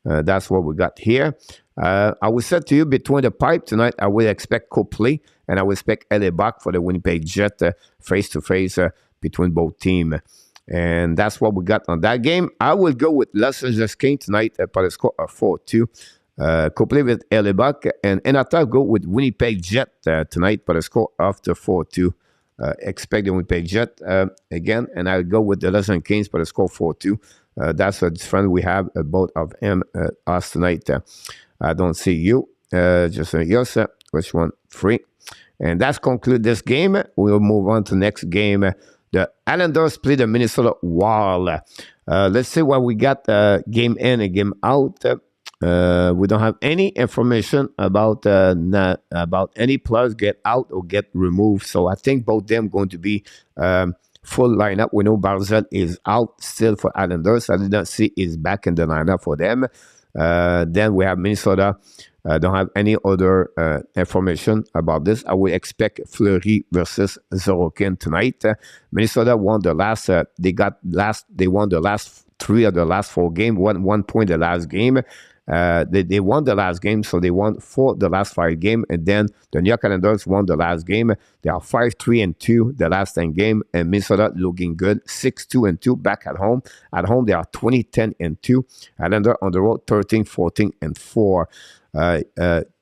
That's what we got here. I will say to you, between the pipe tonight, I will expect Copley and I will expect LA back for the Winnipeg Jet face-to-face between both teams. And that's what we got on that game. I will go with Los Angeles Kings tonight for the score 4-2. Copley with LA Buck and ENORTAP go with Winnipeg Jet tonight for the score after 4-2. Expect the Winnipeg Jet again, and I'll go with the Los Angeles Kings for the score 4-2. That's a different we have both of them us tonight. I don't see you. Just yes, which one? 3. And that's conclude this game. We'll move on to the next game. The Islanders play the Minnesota Wild. Let's see what we got game in and game out. We don't have any information about any players get out or get removed. So I think both them going to be full lineup. We know Barzal is out still for Islanders. I did not see he's back in the lineup for them. Then we have Minnesota. Don't have any other information about this. I would expect Fleury versus Sorokin tonight. Minnesota won the last. They won the last 3 of the last 4 games. 1 point the last game. They won the last game, so they won 4 the last 5 games, and then the New York Islanders won the last game. They are 5-3-2 the last 10 games, and Minnesota looking good, 6-2-2 back at home. At home, they are 20-10-2. Islanders on the road, 13-14-4.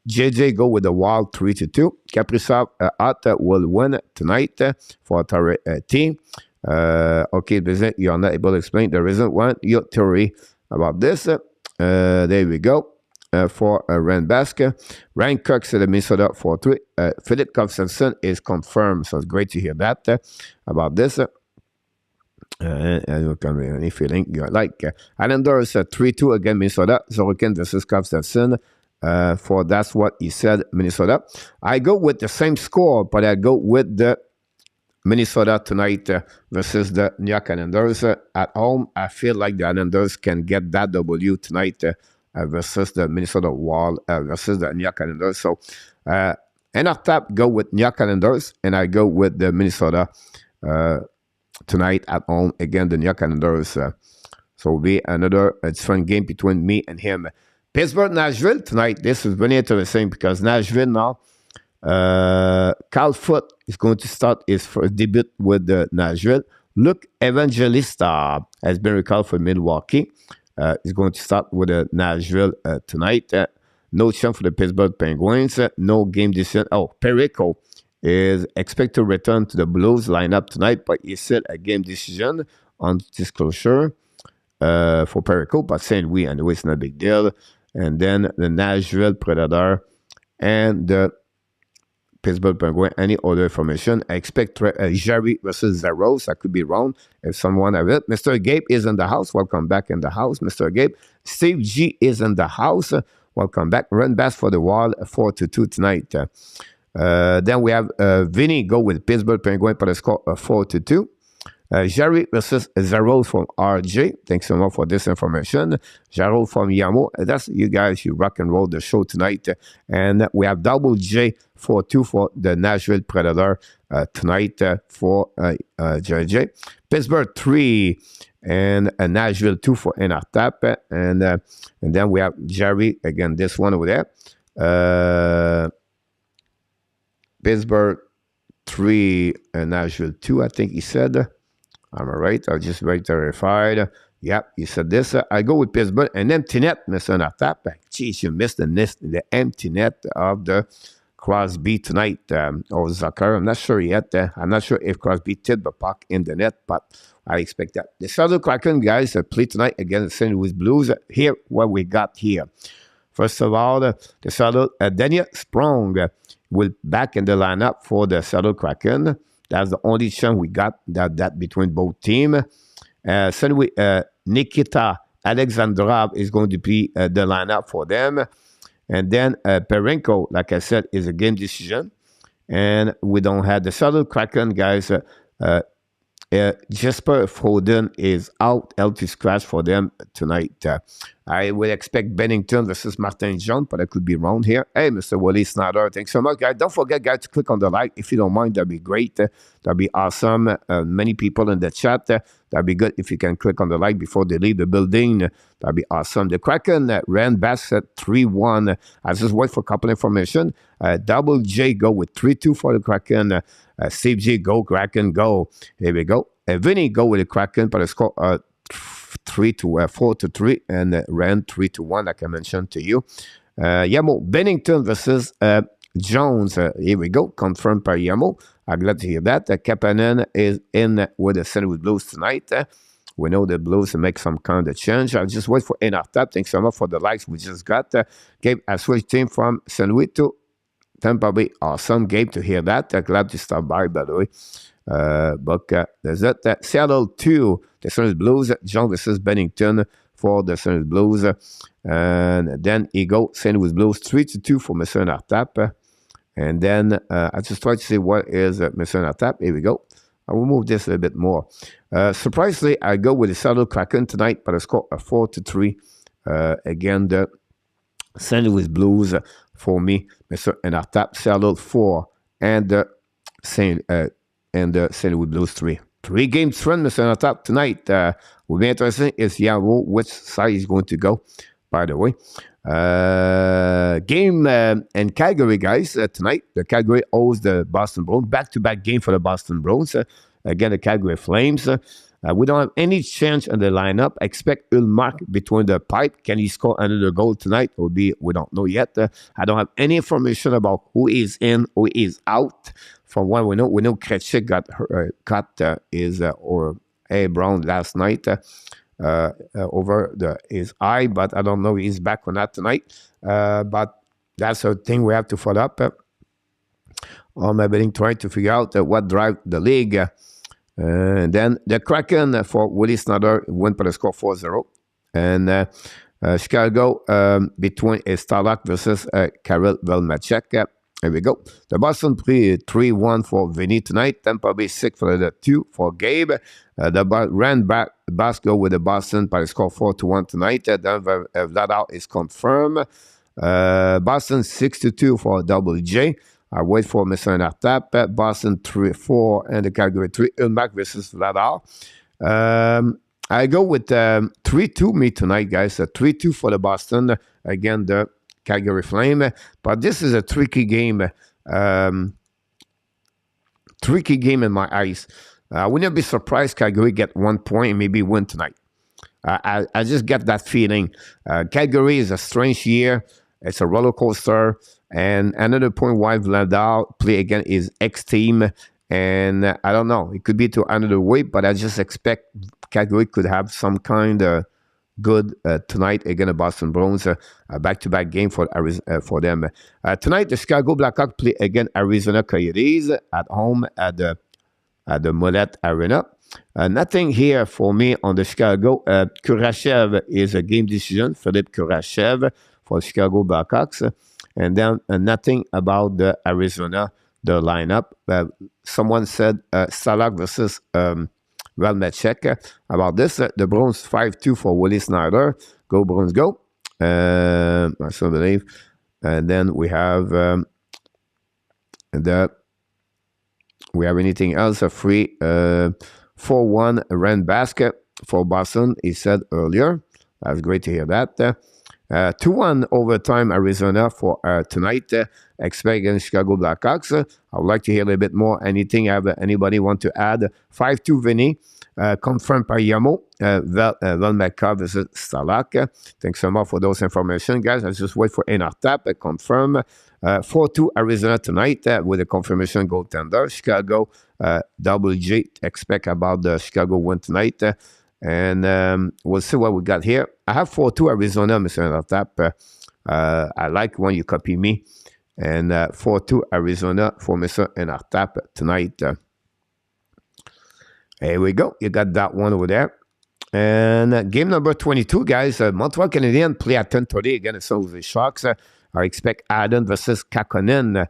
JJ go with the Wild 3-2. Kaprizov will win tonight for our team. Okay, business, you are not able to explain the reason why your theory about this. There we go. For Rand Basker. Ryan Cook said Minnesota 4-3. Philip Gustafson is confirmed, so it's great to hear that about this. And you can have any feeling you like. Islanders 3-2 against Minnesota. Sorokin versus Gustafson. For that's what he said, Minnesota. I go with the same score, but I go with the Minnesota tonight versus the New York Islanders at home. I feel like the Islanders can get that W tonight versus the Minnesota Wild versus the New York Islanders. So, ENORTAP go with New York Islanders, and I go with the Minnesota tonight at home against the New York Islanders. So, it'll be another fun game between me and him. Pittsburgh, Nashville tonight. This is very interesting because Nashville now, Carl Foote is going to start his first debut with Nashville. Luke Evangelista has been recalled for Milwaukee. He's going to start with Nashville tonight. No chance for the Pittsburgh Penguins. No game decision. Oh, Perico is expected to return to the Blues lineup tonight, but he said a game decision on disclosure for Perico. But St. Louis, anyway, it's not a big deal. And then the Nashville Predator and the Pittsburgh Penguin. Any other information? I expect Jerry versus Zaros. I could be wrong if someone have it. Mr. Gabe is in the house. Welcome back in the house, Mr. Gabe. Steve G is in the house. Welcome back. Run back for the Wild 4-2 tonight. Then we have Vinny go with Pittsburgh Penguin for the score 4-2. Jerry versus Zaro from RJ. Thanks so much for this information. Zaro from Yamo. That's you guys. You rock and roll the show tonight. And we have Double J 4-2 for the Nashville Predator tonight for JJ. Pittsburgh 3 and Nashville 2 for ENORTAP. And then we have Jerry again. This one over there. Pittsburgh 3 and Nashville 2, I think he said. I'm all right. I'll just write verified. Yep, you said this. I go with Pittsburgh. An empty net, Mr. NORTAP. Jeez, you missed the empty net of the Crosby tonight, or Zucker. I'm not sure yet. I'm not sure if Crosby tipped the puck in the net, but I expect that. The Seattle Kraken guys play tonight against the St. Louis Blues. Here, what we got here. First of all, the Seattle Daniel Sprong will back in the lineup for the Seattle Kraken. That's the only chance we got that between both teams. Nikita Alexandre is going to be the lineup for them. And then Perenko, like I said, is a game decision. And we don't have the Seattle Kraken guys. Jesper Foden is out, healthy scratch for them tonight. I would expect Bennington versus Martin John, but I could be wrong here. Hey, Mr. Wally Snyder, thanks so much, guys. Don't forget, guys, to click on the like. If you don't mind, that'd be great. That'd be awesome. Many people in the chat. That'd be good if you can click on the like before they leave the building. That'd be awesome. The Kraken ran back at 3-1. I just wait for a couple information. Double J go with 3-2 for the Kraken. Steve G go, Kraken go. Here we go. Vinny go with the Kraken, but the score 4-3 and ran 3-1, like I mentioned to you. Yamo Bennington versus Jones. Here we go. Confirmed by Yamo. I'm glad to hear that. Kapanen is in with the St. Louis Blues tonight. We know the Blues make some kind of change. I'll just wait for ENORTAP. Thanks so much for the likes we just got. Gabe, I switched team from St. Louis to Tampa Bay. Awesome, Gabe, to hear that. Glad to stop by, by the way. But there's that. Seattle 2, the St. Louis Blues. John versus Bennington for the St. Louis Blues. And then he go St. Louis Blues 3-2 for Mr. NORTAP. And then I just try to see what is Mr. NORTAP. Here we go. I will move this a little bit more. Surprisingly, I go with the Seattle Kraken tonight, but I score a 4-3. Again, the St. Louis Blues for me, Mr. NORTAP. Seattle 4 and the St. Louis Blues 3. 3 games run, Mr. NORTAP tonight. Will be interesting is which side he's going to go, by the way. Game in Calgary, guys, tonight. The Calgary owes the Boston Bruins. Back-to-back game for the Boston Bruins. Again, the Calgary Flames. We don't have any change in the lineup. Expect Ulmark between the pipe. Can he score another goal tonight? We don't know yet. I don't have any information about who is in, who is out. From what we know Krejcik got cut or A. Brown last night. Over his eye, but I don't know if he's back or not tonight. But that's a thing we have to follow up on my betting, trying to figure out what drive the league. And then the Kraken for Willie Snyder went by the score 4-0. And Chicago between Starlock versus Karel Velmacek. Here we go. The Boston 3-1 for Vinny tonight. Tampa Bay 6 for the 2 for Gabe. The Bas go with the Boston by the score 4-1 tonight. Then Vladar is confirmed. Boston 6-2 for Double J. I wait for Mr. NORTAP. Boston 3-4 and the Calgary 3. Ulmark versus Vladar. I go with 3-2 me tonight, guys. 3-2 for the Boston. Again, the Calgary Flame. But this is a tricky game. Tricky game in my eyes. I wouldn't be surprised Calgary get 1 point and maybe win tonight. I just get that feeling. Calgary is a strange year. It's a roller coaster. And another point why Vladar play again is ex-team. And I don't know. It could be to another way, but I just expect Calgary could have some kind of good tonight against the Boston Bruins. A back-to-back game for them. Tonight, the Chicago Blackhawks play against Arizona Coyotes at home at the Mollet Arena. Nothing here for me on the Chicago. Kurashev is a game decision. Philippe Kurashev for Chicago Blackhawks. And then nothing about the Arizona, the lineup. Someone said Salak versus Velmacek about this. The Bruins 5-2 for Willie Snyder. Go Bruins, go. I still believe. And then we have we have anything else? A free 4-1 ran basket for Boston, he said earlier. That's great to hear that. 2-1 overtime Arizona for tonight. Expect against Chicago Blackhawks. I would like to hear a little bit more. Anything anybody want to add? 5-2 Vinny. Confirmed by Yamo. Velmeka versus Stalak. Thanks so much for those information, guys. I just wait for ENORTAP. Confirm. 4-2 Arizona tonight with a confirmation goaltender. Chicago Double J. Expect about the Chicago win tonight. And we'll see what we got here. I have 4-2 Arizona, Mr. ENORTAP. I like when you copy me. And 4-2 Arizona for Mr. ENORTAP tonight. Here we go. You got that one over there. And game number 22, guys. Montreal Canadiens play at 10:30 against San Jose Sharks. I expect Adam versus Kakkonen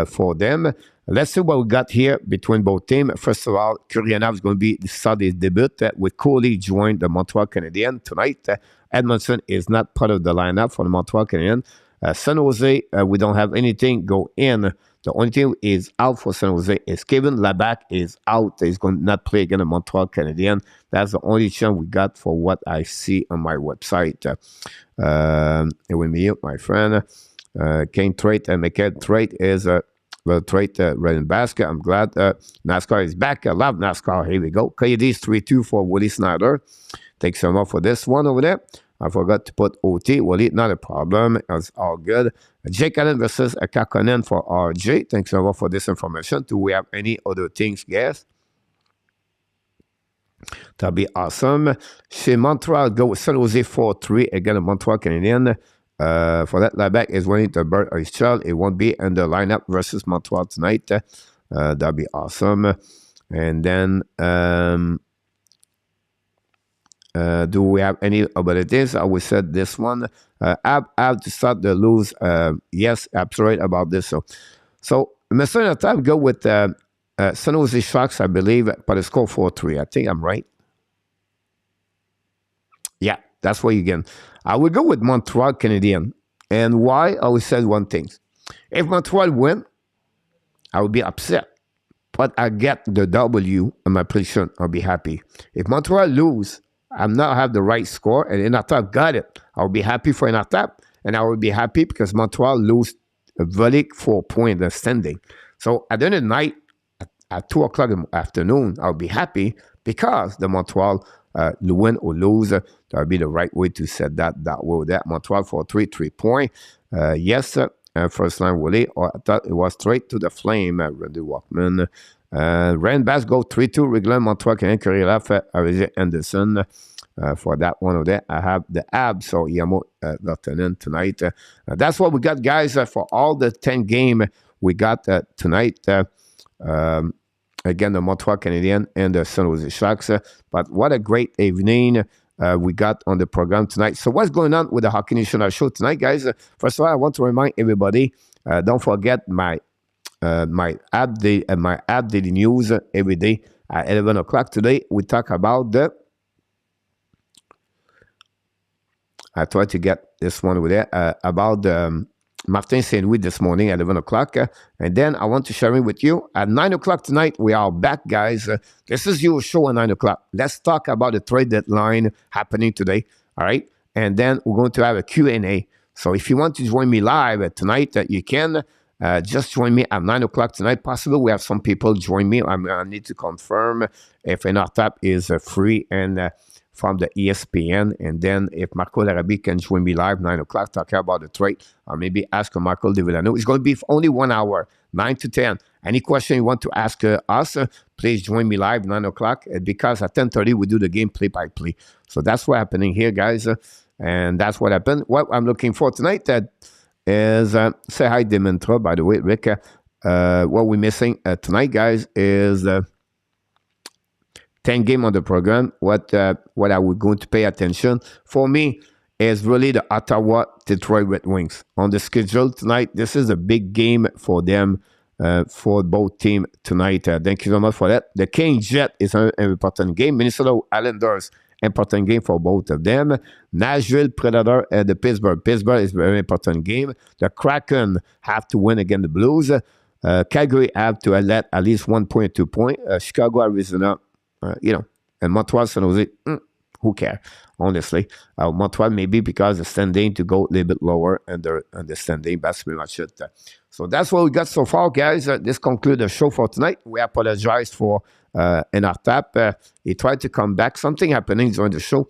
for them. Let's see what we got here between both teams. First of all, Kuryanov is going to be start his debut with Coley joined the Montreal Canadiens tonight. Edmondson is not part of the lineup for the Montreal Canadiens. San Jose, we don't have anything go in. The only thing is out for San Jose is Kevin Labac is out. He's going to not play against the Montreal Canadiens. That's the only chance we got for what I see on my website. It will be my friend. Kane Trait and McKay Trait is Trait red and basket. I'm glad NASCAR is back. I love NASCAR. Here we go. Coyotes 3-2 for Willie Snyder. Thanks so much for this one over there. I forgot to put OT. Willie, not a problem. It's all good. Jake Allen versus Kakkonen for RJ. Thanks so much for this information. Do we have any other things, guys? That'll be awesome. Chez Montreal, go with San Jose 4-3 against Montreal Canadiens. For that, Labac is winning the birth of his child. It won't be in the lineup versus Montreal tonight. That'll be awesome. And then, do we have any abilities? I always said this one. Ab to start the lose. Yes, absolutely about this. So Mr. ENORTAP go with San Jose Sharks, I believe, but it's score 4-3. I think I'm right. Yeah, that's what you get. I will go with Montreal Canadiens. And why? I always said one thing. If Montreal win, I will be upset. But I get the W in my prediction. I'll be happy. If Montreal lose, I'm not have the right score, and ENORTAP got it. I'll be happy for ENORTAP, and I will be happy because Montreal lose a very 4-point standing. So at the end of the night, at 2 o'clock in the afternoon, I'll be happy because the Montreal win or lose, that'll be the right way to set that way. That Montreal for 3-point. Yes, first line Willie, or I thought it was straight to the flame. Randy Walkman. Rand Bass go 3-2, regular Montreal Canadiens, Kuryanov, Arizona Anderson. For that one over there, I have the Ab, so Yamo Lieutenant tonight. That's what we got, guys, for all the 10 game we got tonight. Again, the Montreal Canadiens and the San Jose Sharks. But what a great evening we got on the program tonight. So what's going on with the Hockey National Show tonight, guys? First of all, I want to remind everybody, don't forget my app daily news every day at 11 o'clock today. We talk about I tried to get this one over there about Martin St. Louis this morning at 11 o'clock. And then I want to share it with you. At 9 o'clock tonight, we are back, guys. This is your show at 9 o'clock. Let's talk about the trade deadline happening today. All right. And then we're going to have a Q&A. So if you want to join me live tonight, you can. Just join me at 9 o'clock tonight. Possibly we have some people join me. I need to confirm if ENORTAP is free and from the ESPN. And then if Marco Larabi can join me live 9 o'clock, talking about the trade, or maybe ask Marco De Villano. It's going to be only 1 hour, 9 to 10. Any question you want to ask us, please join me live 9 o'clock because at 10:30 we do the game play-by-play. So that's what's happening here, guys. And that's what happened. What I'm looking for tonight is, say hi, Dementra, by the way, Rick. What we're missing tonight, guys, is 10 game on the program. What are we going to pay attention? For me, is really the Ottawa Detroit Red Wings. On the schedule tonight, this is a big game for them, for both teams tonight. Thank you so much for that. The King Jet is an important game. Minnesota Islanders, important game for both of them. Nashville Predator and the Pittsburgh. Pittsburgh is a very important game. The Kraken have to win against the Blues. Calgary have to let at least 1.2 point. Chicago, Arizona, and Montreal, San Jose. Who cares? Honestly, Montreal maybe because the standing to go a little bit lower and the standing. That's pretty much it. So that's what we got so far, guys. This concludes the show for tonight. We apologize for ENORTAP. He tried to come back. Something happening during the show.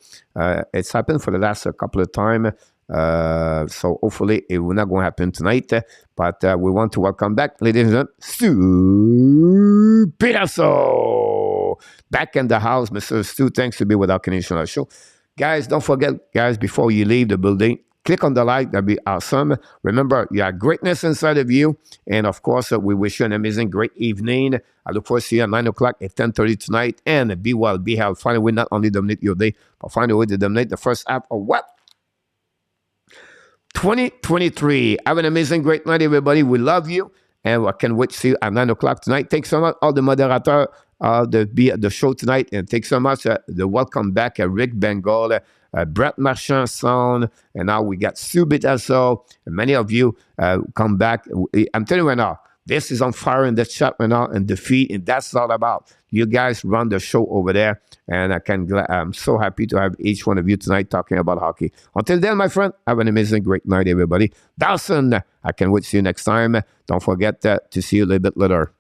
It's happened for the last couple of times. So hopefully it will not going to happen tonight. But we want to welcome back, ladies and gentlemen, Stu Peterson. Back in the house, Mr. Stu. Thanks to be with our Canadian show. Guys, don't forget, guys, before you leave the building, click on the like. That'd be awesome. Remember, you have greatness inside of you. And of course, we wish you an amazing, great evening. I look forward to see you at 9 o'clock at 10:30 tonight. And be well, be healthy. Find a way not only dominate your day, but find a way to dominate the first half of what? 2023. Have an amazing, great night, everybody. We love you. And I can't wait to see you at 9 o'clock tonight. Thanks so much, all the moderators be at the show tonight. And thanks so much, the welcome back, Rick Bengal, Brett Marchand Sound. And now we got Subit also. And many of you come back. I'm telling you right now, this is on fire in the chat right now and the feed. And that's all about. You guys run the show over there. And I'm so happy to have each one of you tonight talking about hockey. Until then, my friend, have an amazing, great night, everybody. Dawson, I can't wait to see you next time. Don't forget to see you a little bit later.